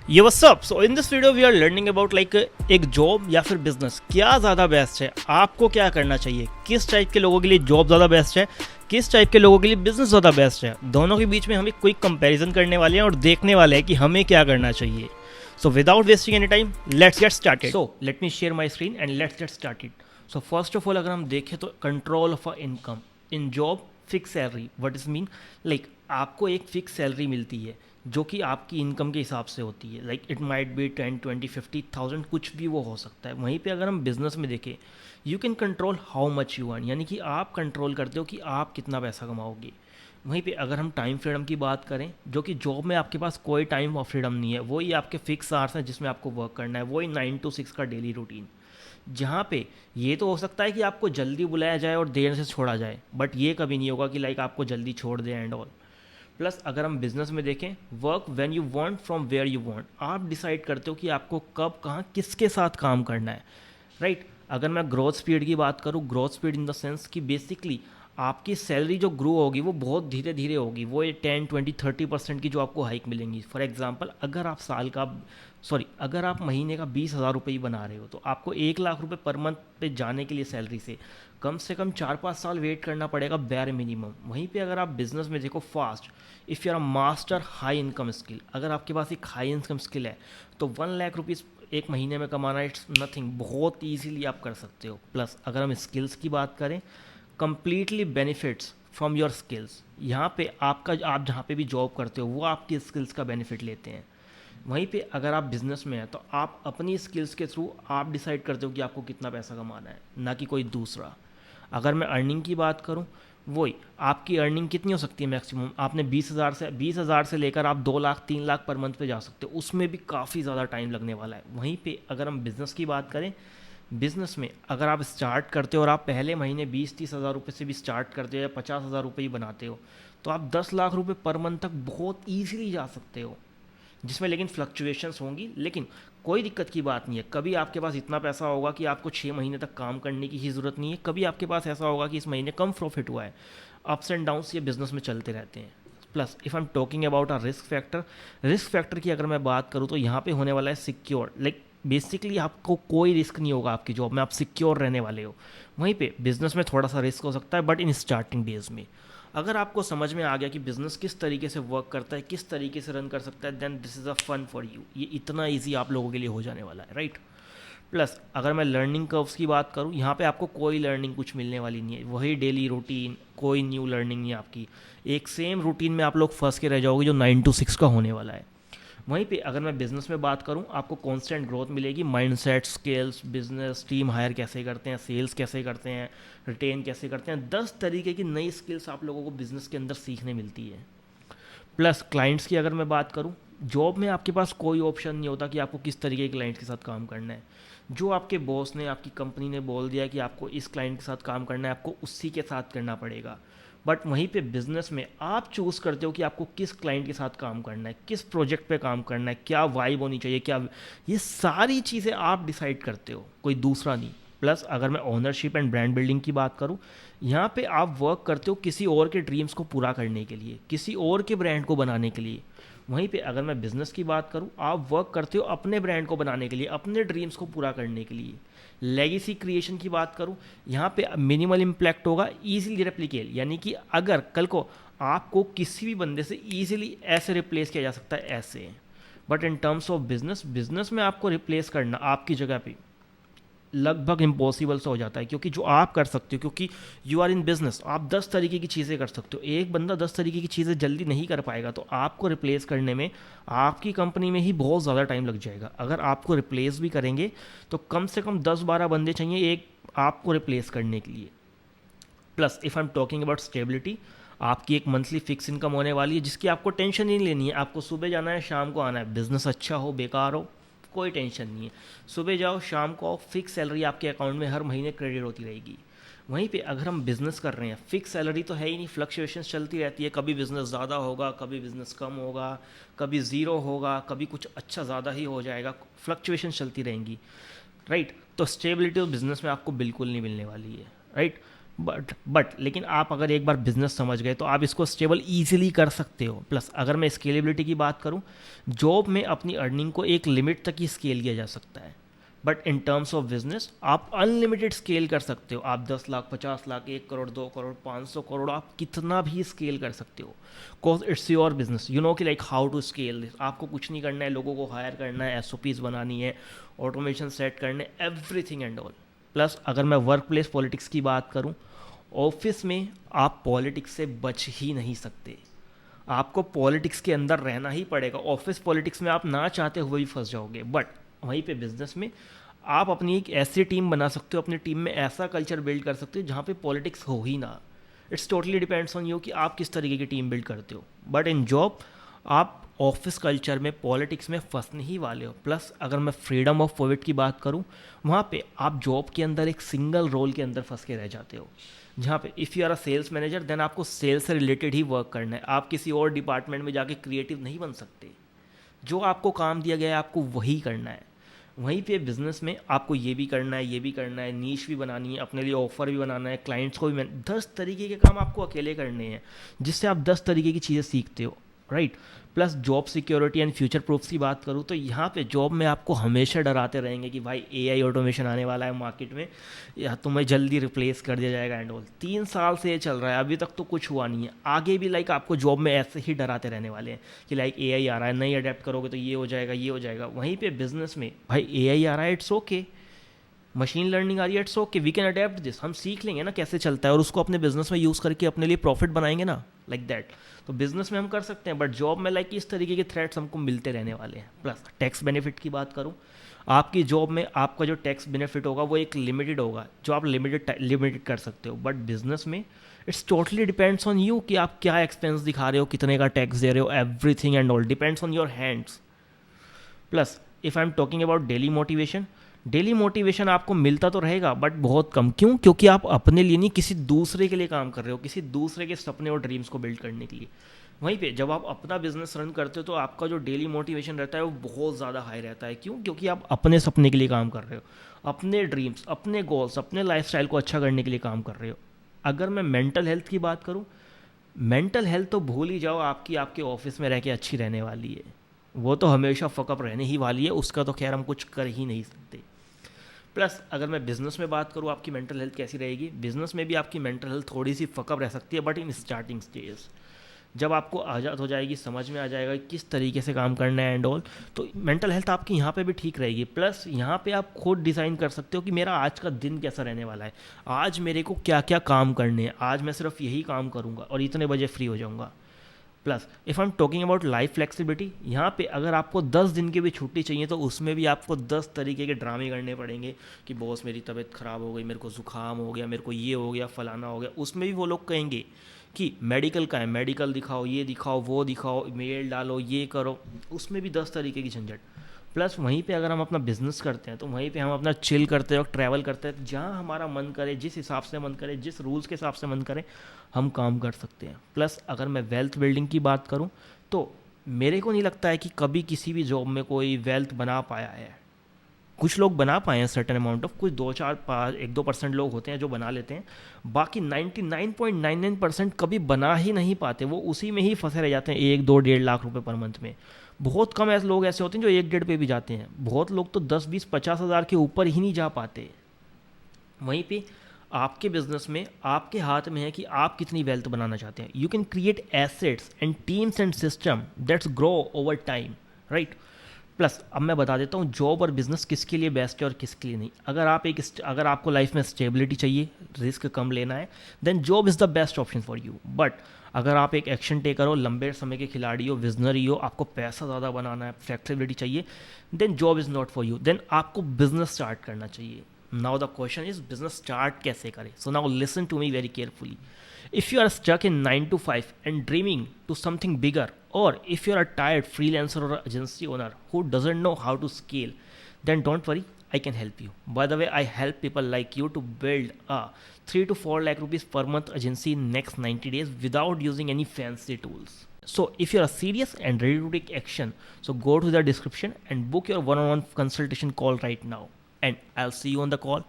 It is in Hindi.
ये what's up. So in this video we are learning about like एक जॉब या फिर बिजनेस क्या ज़्यादा बेस्ट है, आपको क्या करना चाहिए, किस टाइप के लोगों के लिए जॉब ज़्यादा बेस्ट है, किस टाइप के लोगों के लिए बिजनेस ज़्यादा बेस्ट है। दोनों के बीच में हम एक क्विक कंपैरिजन करने वाले हैं और देखने वाले हैं कि हमें क्या करना चाहिए। So without wasting any time let's get started. So let me share my screen and let's get started. So first of all अगर हम देखें तो control of a income in job, fix salary. What is mean like आपको एक फिक्स सैलरी मिलती है जो कि आपकी इनकम के हिसाब से होती है। लाइक इट माइट बी 10, 20, 50,000, कुछ भी वो हो सकता है। वहीं पे अगर हम बिजनेस में देखें, you can control how much you earn, यानी कि आप कंट्रोल करते हो कि आप कितना पैसा कमाओगे। वहीं पे अगर हम टाइम फ्रीडम की बात करें, जो कि जॉब में आपके पास कोई टाइम ऑफ फ्रीडम नहीं है, वही आपके फिक्स आवर्स हैं जिसमें आपको वर्क करना है, वही 9 to 6 का डेली रूटीन। जहाँ पे ये तो हो सकता है कि आपको जल्दी बुलाया जाए और देर से छोड़ा जाए, बट ये कभी नहीं होगा कि लाइक आपको जल्दी छोड़ दें एंड ऑल। प्लस अगर हम बिजनेस में देखें, work when you want from where you want, आप डिसाइड करते हो कि आपको कब कहाँ किसके साथ काम करना है, राइट। अगर मैं ग्रोथ स्पीड की बात करूँ, growth speed in the sense कि बेसिकली आपकी सैलरी जो ग्रो होगी वो बहुत धीरे धीरे होगी, वो ये 10, 20, 30% की जो आपको हाइक मिलेंगी। फॉर एग्जांपल अगर आप अगर आप महीने का 20,000 रुपये ही बना रहे हो तो आपको 1 लाख रुपये पर मंथ पे जाने के लिए सैलरी से कम 4-5 साल वेट करना पड़ेगा बैर मिनिमम। वहीं पे अगर आप बिजनेस में देखो, fast if you are a master high income skill, अगर आपके पास एक हाई इनकम स्किल है तो 1 लाख रुपीज़ एक महीने में कमाना इट्स नथिंग, बहुत ईजीली आप कर सकते हो। प्लस अगर हम स्किल्स की बात करें, completely benefits from your skills, यहाँ पे आप जहाँ पे भी जॉब करते हो वो आपकी स्किल्स का बेनिफिट लेते हैं। वहीं पे अगर आप बिजनेस में हैं तो आप अपनी स्किल्स के थ्रू आप डिसाइड करते हो कि आपको कितना पैसा कमाना है, ना कि कोई दूसरा। अगर मैं अर्निंग की बात करूं, वही आपकी अर्निंग कितनी हो सकती है मैक्सिमम, आपने 20,000 से लेकर आप 2 लाख 3 लाख पर मंथ पे जा सकते हो, उसमें भी काफ़ी ज़्यादा टाइम लगने वाला है। वहीं पे अगर हम बिज़नेस की बात करें, बिज़नेस में अगर आप स्टार्ट करते हो और आप पहले महीने 20-30 हज़ार रुपये से भी स्टार्ट करते हो या 50,000 रुपये ही बनाते हो, तो आप 10 लाख रुपये पर मंथ तक बहुत ईजिली जा सकते हो, जिसमें लेकिन फ्लक्चुएशंस होंगी। लेकिन कोई दिक्कत की बात नहीं है, कभी आपके पास इतना पैसा होगा कि आपको 6 महीने तक काम करने की ही ज़रूरत नहीं है, कभी आपके पास ऐसा होगा कि इस महीने कम प्रॉफिट हुआ है। अप्स एंड डाउन्स ये बिजनेस में चलते रहते हैं। Plus if I am talking about a risk factor की अगर मैं बात करूँ तो यहाँ पे होने वाला है सिक्योर। लाइक बेसिकली आपको कोई रिस्क नहीं होगा आपकी जॉब में, आप सिक्योर रहने वाले हो। वहीं पे बिजनेस में थोड़ा सा रिस्क हो सकता है, बट इन स्टार्टिंग डेज में अगर आपको समझ में आ गया कि बिज़नेस किस तरीके से वर्क करता है, किस तरीके से रन कर सकता है, then this is a fun for you. ये इतना इजी आप लोगों के लिए हो जाने वाला है, राइट। प्लस अगर मैं लर्निंग कर्व्स की बात करूँ, यहाँ पे आपको कोई लर्निंग कुछ मिलने वाली नहीं है, वही डेली रूटीन, कोई न्यू लर्निंग नहीं है आपकी। एक सेम रूटीन में आप लोग फंस के रह जाओगे जो 9 to 6 का होने वाला है। वहीं पे अगर मैं बिज़नेस में बात करूं, आपको कांस्टेंट ग्रोथ मिलेगी, mindset, skills, business, team hire कैसे करते हैं, सेल्स कैसे करते हैं, रिटेन कैसे करते हैं, 10 तरीके की नई स्किल्स आप लोगों को बिज़नेस के अंदर सीखने मिलती है। प्लस क्लाइंट्स की अगर मैं बात करूं, जॉब में आपके पास कोई ऑप्शन नहीं होता कि आपको किस तरीके के क्लाइंट्स के साथ काम करना है। जो आपके बॉस ने, आपकी कंपनी ने बोल दिया कि आपको इस क्लाइंट के साथ काम करना है, आपको उसी के साथ करना पड़ेगा। बट वहीं पे बिजनेस में आप चूज़ करते हो कि आपको किस क्लाइंट के साथ काम करना है, किस प्रोजेक्ट पे काम करना है, क्या वाइब होनी चाहिए, क्या, ये सारी चीज़ें आप डिसाइड करते हो, कोई दूसरा नहीं। प्लस अगर मैं ओनरशिप एंड ब्रांड बिल्डिंग की बात करूं, यहाँ पे आप वर्क करते हो किसी और के ड्रीम्स को पूरा करने के लिए, किसी और के ब्रांड को बनाने के लिए। वहीं पे अगर मैं बिज़नेस की बात करूं, आप वर्क करते हो अपने ब्रांड को बनाने के लिए, अपने ड्रीम्स को पूरा करने के लिए। लेगेसी क्रिएशन की बात करूं, यहाँ पे मिनिमल इम्पैक्ट होगा, ईजिली रेप्लिकेट, यानी कि अगर कल को आपको किसी भी बंदे से ईजिली ऐसे रिप्लेस किया जा सकता है ऐसे। But in terms of business में आपको रिप्लेस करना आपकी जगह पे लगभग इम्पॉसिबल सा हो जाता है, क्योंकि जो आप कर सकते हो, क्योंकि यू आर इन बिजनेस, आप 10 तरीके की चीज़ें कर सकते हो, एक बंदा 10 तरीके की चीज़ें जल्दी नहीं कर पाएगा, तो आपको रिप्लेस करने में आपकी कंपनी में ही बहुत ज़्यादा टाइम लग जाएगा। अगर आपको रिप्लेस भी करेंगे तो कम से कम 10-12 बंदे चाहिए एक आपको रिप्लेस करने के लिए। Plus if I am talking about stability, आपकी एक मंथली फिक्स इनकम होने वाली है जिसकी आपको टेंशन ही नहीं लेनी है। आपको सुबह जाना है, शाम को आना है, बिजनेस अच्छा हो बेकार हो कोई टेंशन नहीं है, सुबह जाओ शाम को आओ, फिक्स सैलरी आपके अकाउंट में हर महीने क्रेडिट होती रहेगी। वहीं पे अगर हम बिज़नेस कर रहे हैं, फिक्स सैलरी तो है ही नहीं, फ्लक्चुएशंस चलती रहती है, कभी बिज़नेस ज़्यादा होगा, कभी बिज़नेस कम होगा, कभी ज़ीरो होगा, कभी कुछ अच्छा ज़्यादा ही हो जाएगा, फ्लक्चुएशन चलती रहेंगी, राइट। तो स्टेबिलिटी तो बिज़नेस में आपको बिल्कुल नहीं मिलने वाली है, राइट। बट लेकिन आप अगर एक बार बिजनेस समझ गए तो आप इसको स्टेबल ईजिली कर सकते हो। प्लस अगर मैं स्केलेबिलिटी की बात करूं, जॉब में अपनी अर्निंग को एक लिमिट तक ही स्केल किया जा सकता है, but in terms of business आप अनलिमिटेड स्केल कर सकते हो। आप 10 लाख, 50 लाख, 1 करोड़, 2 करोड़, 500 करोड़, आप कितना भी स्केल कर सकते हो, cause it's your business. You know कि like how to scale this. आपको कुछ नहीं करना है, लोगों को हायर करना है, एसओपीज बनानी है, ऑटोमेशन सेट करने, एवरीथिंग एंड ऑल। प्लस अगर मैं वर्क प्लेस पॉलिटिक्स की बात करूं, ऑफिस में आप पॉलिटिक्स से बच ही नहीं सकते। आपको पॉलिटिक्स के अंदर रहना ही पड़ेगा। ऑफिस पॉलिटिक्स में आप ना चाहते हुए भी फंस जाओगे, बट वहीं पे बिजनेस में आप अपनी एक ऐसी टीम बना सकते हो, अपनी टीम में ऐसा कल्चर बिल्ड कर सकते हो जहाँ पे पॉलिटिक्स हो ही ना। It's totally depends on you कि आप किस तरीके की टीम बिल्ड करते हो। बट इन जॉब आप ऑफिस कल्चर में, पॉलिटिक्स में फंसने ही वाले हो। प्लस अगर मैं फ्रीडम ऑफ पिवट की बात करूँ, वहाँ पे आप जॉब के अंदर एक सिंगल रोल के अंदर फंस के रह जाते हो, जहाँ पे if you are a sales manager then आपको सेल्स से रिलेटेड ही वर्क करना है। आप किसी और डिपार्टमेंट में जाके क्रिएटिव नहीं बन सकते। जो आपको काम दिया गया है आपको वही करना है। वहीं पे बिजनेस में आपको ये भी करना है, ये भी करना है, नीश भी बनानी है, अपने लिए ऑफर भी बनाना है, क्लाइंट्स को भी 10 तरीके के काम आपको अकेले करने हैं, जिससे आप 10 तरीके की चीज़ें सीखते हो, right. Plus job security and future proofs की बात करूँ तो यहाँ पे जॉब में आपको हमेशा डराते रहेंगे कि भाई एआई ऑटोमेशन आने वाला है मार्केट में, या तुम्हें जल्दी रिप्लेस कर दिया जाएगा एंड ऑल। 3 साल से ये चल रहा है, अभी तक तो कुछ हुआ नहीं है। आगे भी लाइक आपको जॉब में ऐसे ही डराते रहने वाले हैं कि लाइक एआई आ रहा है, नहीं अडेप्ट करोगे तो ये हो जाएगा, ये हो जाएगा। वहीं पे बिजनेस में भाई एआई आ रहा है, इट्स ओके, मशीन लर्निंग आ रही है, it's okay, we can adapt this. हम सीख लेंगे ना कैसे चलता है और उसको अपने बिजनेस में यूज़ करके अपने लिए प्रॉफिट बनाएंगे ना, लाइक दैट। तो बिजनेस में हम कर सकते हैं, बट जॉब में लाइक इस तरीके के थ्रेट्स हमको मिलते रहने वाले हैं। प्लस टैक्स बेनिफिट की बात करूँ, आपकी जॉब में आपका जो टैक्स बेनिफिट होगा वो एक लिमिटेड होगा, जो आप लिमिटेड कर सकते हो। बट बिजनेस में it's totally depends on you कि आप क्या एक्सपेंस दिखा रहे हो, कितने का टैक्स दे रहे हो, everything and all depends on your hands. Plus if I am talking about daily motivation आपको मिलता तो रहेगा बट बहुत कम। क्यों? क्योंकि आप अपने लिए नहीं, किसी दूसरे के लिए काम कर रहे हो, किसी दूसरे के सपने और ड्रीम्स को बिल्ड करने के लिए। वहीं पे जब आप अपना बिजनेस रन करते हो तो आपका जो डेली मोटिवेशन रहता है वो बहुत ज़्यादा हाई रहता है। क्यों? क्योंकि आप अपने सपने के लिए काम कर रहे हो, अपने ड्रीम्स, अपने गोल्स, अपने लाइफस्टाइल को अच्छा करने के लिए काम कर रहे हो। अगर मैं मेंटल हेल्थ की बात करूँ, मेंटल हेल्थ तो भूल ही जाओ, आपकी आपके ऑफिस में रह के अच्छी रहने वाली है, वो तो हमेशा फकअप रहने ही वाली है, उसका तो खैर हम कुछ कर ही नहीं सकते। प्लस अगर मैं बिज़नेस में बात करूँ आपकी मेंटल हेल्थ कैसी रहेगी, बिज़नेस में भी आपकी मेंटल हेल्थ थोड़ी सी फकअप रह सकती है, बट इन स्टार्टिंग स्टेज। जब आपको आज़ाद हो जाएगी, समझ में आ जाएगा किस तरीके से काम करना है एंड ऑल, तो मेंटल हेल्थ आपकी यहाँ पे भी ठीक रहेगी। प्लस यहाँ पे आप खुद डिज़ाइन कर सकते हो कि मेरा आज का दिन कैसा रहने वाला है, आज मेरे को क्या क्या काम करने हैं, आज मैं सिर्फ यही काम करूँगा और इतने बजे फ्री हो जाऊँगा। Plus if I am talking about life flexibility, यहाँ पे अगर आपको 10 दिन की भी छुट्टी चाहिए तो उसमें भी आपको 10 तरीके के ड्रामे करने पड़ेंगे कि बॉस मेरी तबीयत ख़राब हो गई, मेरे को ज़ुकाम हो गया, मेरे को ये हो गया, फलाना हो गया। उसमें भी वो लोग कहेंगे कि मेडिकल का है, मेडिकल दिखाओ, ये दिखाओ, वो दिखाओ, मेल डालो, ये करो, उसमें भी 10 तरीके की झंझट। प्लस वहीं पे अगर हम अपना बिजनेस करते हैं तो वहीं पे हम अपना चिल करते हैं और ट्रैवल करते हैं, जहाँ हमारा मन करे, जिस हिसाब से मन करे, जिस रूल्स के हिसाब से मन करे हम काम कर सकते हैं। प्लस अगर मैं वेल्थ बिल्डिंग की बात करूँ तो मेरे को नहीं लगता है कि कभी किसी भी जॉब में कोई वेल्थ बना पाया है। कुछ लोग बना पाए हैं सर्टेन अमाउंट ऑफ, कुछ 1-2% लोग होते हैं जो बना लेते हैं, बाकी 99.99% कभी बना ही नहीं पाते, वो उसी में ही फंसे रह जाते हैं 1-2-1.5 लाख रुपए पर मंथ में। बहुत कम ऐसे लोग ऐसे होते हैं जो 1-1.5 पे भी जाते हैं, बहुत लोग तो 10-20-50 हज़ार के ऊपर ही नहीं जा पाते। वहीं पे आपके बिजनेस में आपके हाथ में है कि आप कितनी वेल्थ बनाना चाहते हैं। You can create assets and teams and system that's grow over time, right. Plus अब मैं बता देता हूँ जॉब और बिजनेस किसके लिए बेस्ट है और किसके लिए नहीं। अगर आपको लाइफ में स्टेबिलिटी चाहिए, रिस्क कम लेना है, then job is the best option for you. But अगर आप एक एक्शन टेकर हो, लंबे समय के खिलाड़ी हो, विजनरी हो, आपको पैसा ज़्यादा बनाना है, फ्लेक्सिबिलिटी चाहिए, then job is not for you, then आपको बिजनेस स्टार्ट करना चाहिए। Now the question is business start कैसे करें। So now listen to me very carefully. If you are stuck in 9 to 5 and dreaming to something bigger, or if you are a tired freelancer or agency owner who doesn't know how to scale, then don't worry, I can help you. By the way, I help people like you to build a 3 to 4 lakh rupees per month agency in next 90 days without using any fancy tools. So if you are serious and ready to take action, so go to the description and book your one-on-one consultation call right now. And I'll see you on the call.